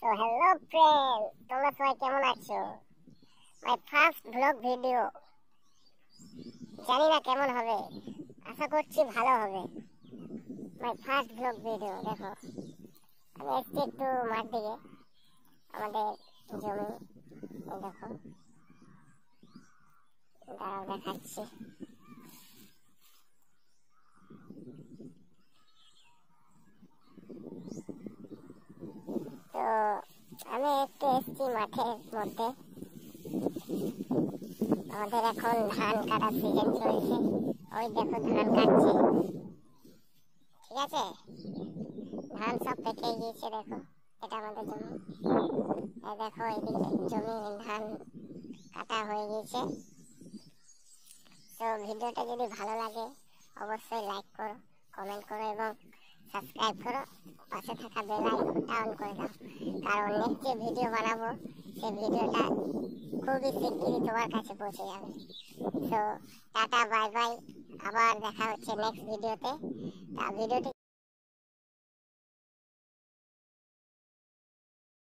তো hello friend, তোমরা সবাই কেমন আছো? মাই ফার্স্ট ব্লগ ভিডিও, জানি না কেমন হবে, আশা করছি ভালো হবে। My first blog video. দেখো, আমি এসছি একটু মাঠ দিকে, আমাদের জমি। দেখো, দাঁড়াও দেখাচ্ছি। তো আমি একটু এসছি মাঠের মধ্যে। আমাদের এখন ধান কাটা সিজন চলছে, ওই দেখো ধান কাটছে। ঠিক আছে, ধান সব পেকে গিয়েছে। দেখো, এটা আমাদের জমি। এই দেখো, এদিকে জমি ধান কাটা হয়ে গিয়েছে। তো ভিডিওটা যদি ভালো লাগে অবশ্যই লাইক করো, কমেন্ট করো এবং সাবস্ক্রাইব করো। পাশে থাকা বেল আইকনটা অন করে দাও, কারণ নেক্সট যে ভিডিও বানাবো সেই ভিডিওটা খুবই শিগগিরই তোমার কাছে পৌঁছে যাবে। তো টাটা, বাই বাই, আবার দেখা হচ্ছে নেক্সট ভিডিওতে। তা ভিডিওটি